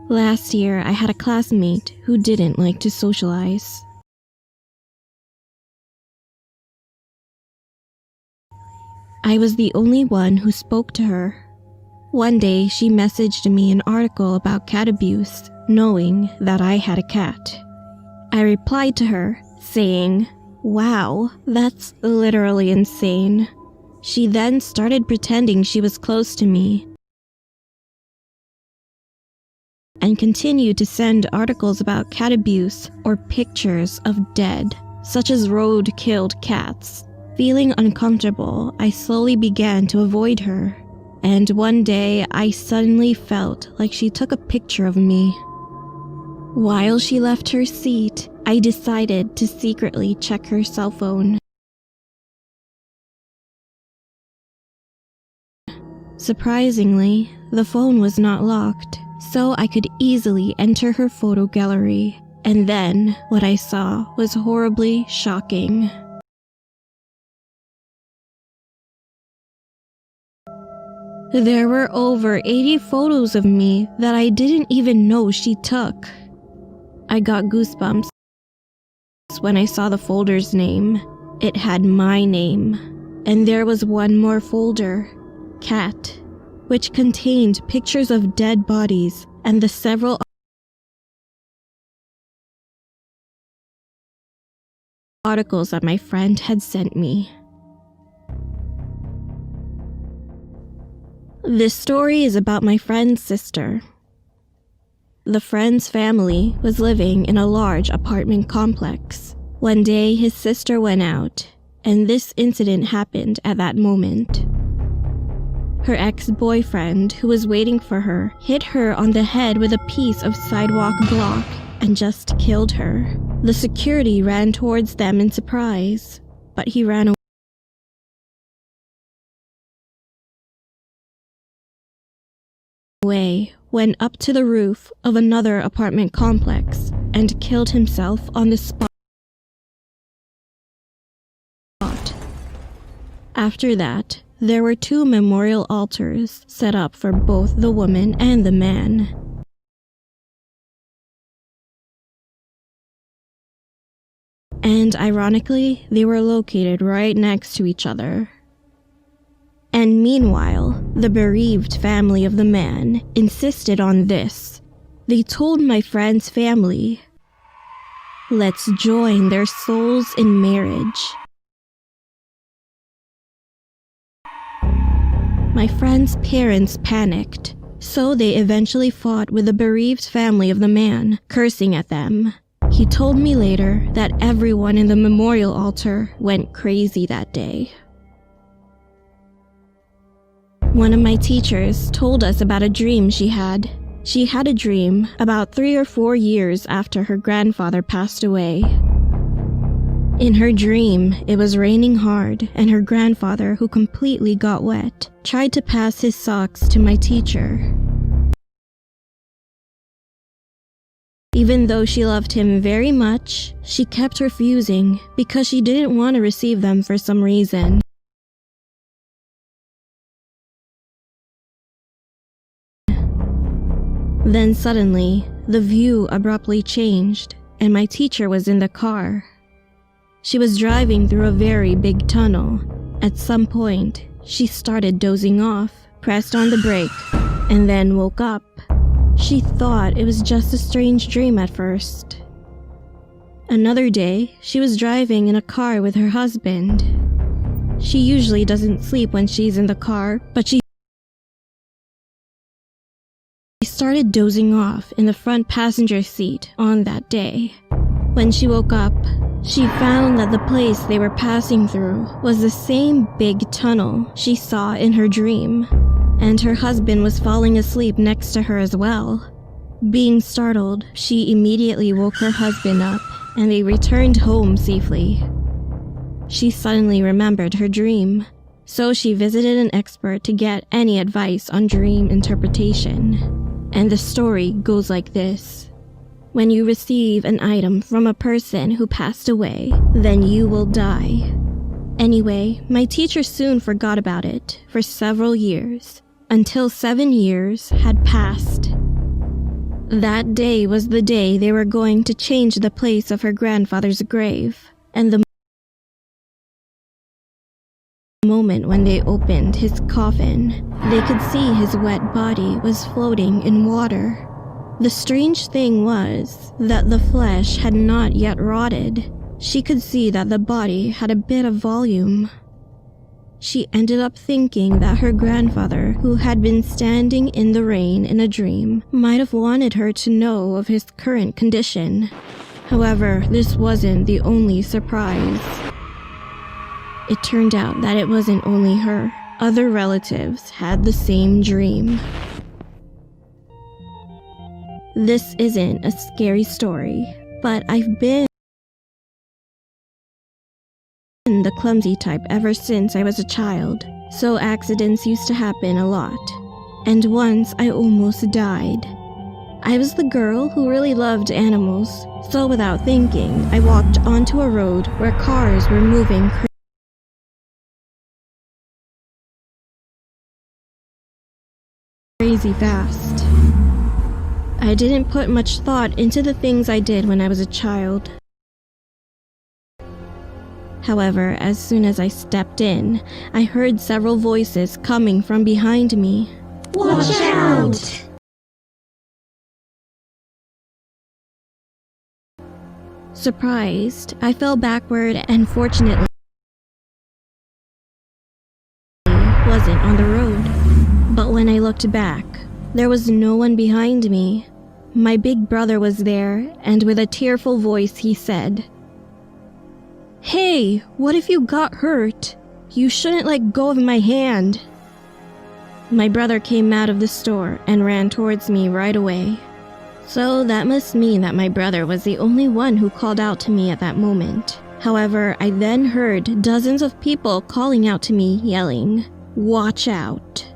Last year, I had a classmate who didn't like to socialize. I was the only one who spoke to her. One day, she messaged me an article about cat abuse, knowing that I had a cat. I replied to her, saying, "Wow, that's literally insane." She then started pretending she was close to me and continued to send articles about cat abuse or pictures of dead, such as road-killed cats. Feeling uncomfortable, I slowly began to avoid her, and one day I suddenly felt like she took a picture of me. While she left her seat, I decided to secretly check her cell phone. Surprisingly, the phone was not locked, so I could easily enter her photo gallery, and then what I saw was horribly shocking. There were over 80 photos of me that I didn't even know she took. I got goosebumps when I saw the folder's name. It had my name, and there was one more folder, Cat, which contained pictures of dead bodies and the several articles that my friend had sent me. This story is about my friend's sister. The friend's family was living in a large apartment complex. One day, his sister went out, and this incident happened at that moment. Her ex-boyfriend, who was waiting for her, hit her on the head with a piece of sidewalk block and just killed her. The security ran towards them in surprise, but he ran away, went up to the roof of another apartment complex, and killed himself on the spot. After that, there were 2 memorial altars set up for both the woman and the man. And ironically, they were located right next to each other. And meanwhile, the bereaved family of the man insisted on this. They told my friend's family, "Let's join their souls in marriage." My friend's parents panicked, so they eventually fought with the bereaved family of the man, cursing at them. He told me later that everyone in the memorial altar went crazy that day. One of my teachers told us about a dream she had. She had a dream about 3 or 4 years after her grandfather passed away. In her dream, it was raining hard, and her grandfather, who completely got wet, tried to pass his socks to my teacher. Even though she loved him very much, she kept refusing because she didn't want to receive them for some reason. Then suddenly, the view abruptly changed, and my teacher was in the car. She was driving through a very big tunnel. At some point, she started dozing off, pressed on the brake, and then woke up. She thought it was just a strange dream at first. Another day, she was driving in a car with her husband. She usually doesn't sleep when she's in the car, but she started dozing off in the front passenger seat on that day. When she woke up, she found that the place they were passing through was the same big tunnel she saw in her dream, and her husband was falling asleep next to her as well. Being startled, she immediately woke her husband up, and they returned home safely. She suddenly remembered her dream, so she visited an expert to get any advice on dream interpretation. And the story goes like this. When you receive an item from a person who passed away, then you will die. Anyway, my teacher soon forgot about it for several years, until 7 years had passed. That day was the day they were going to change the place of her grandfather's grave, and the moment when they opened his coffin, they could see his wet body was floating in water. The strange thing was that the flesh had not yet rotted. She could see that the body had a bit of volume. She ended up thinking that her grandfather, who had been standing in the rain in a dream, might have wanted her to know of his current condition. However, this wasn't the only surprise. It turned out that it wasn't only her. Other relatives had the same dream. This isn't a scary story, but I've been the clumsy type ever since I was a child, so accidents used to happen a lot. And once I almost died. I was the girl who really loved animals, so without thinking, I walked onto a road where cars were moving crazy fast. I didn't put much thought into the things I did when I was a child. However, as soon as I stepped in, I heard several voices coming from behind me. Watch out! Surprised, I fell backward and fortunately wasn't on the road. But when I looked back, there was no one behind me. My big brother was there, and with a tearful voice he said, "Hey, what if you got hurt? You shouldn't let go of my hand." My brother came out of the store and ran towards me right away. So that must mean that my brother was the only one who called out to me at that moment. However, I then heard dozens of people calling out to me, yelling, "Watch out."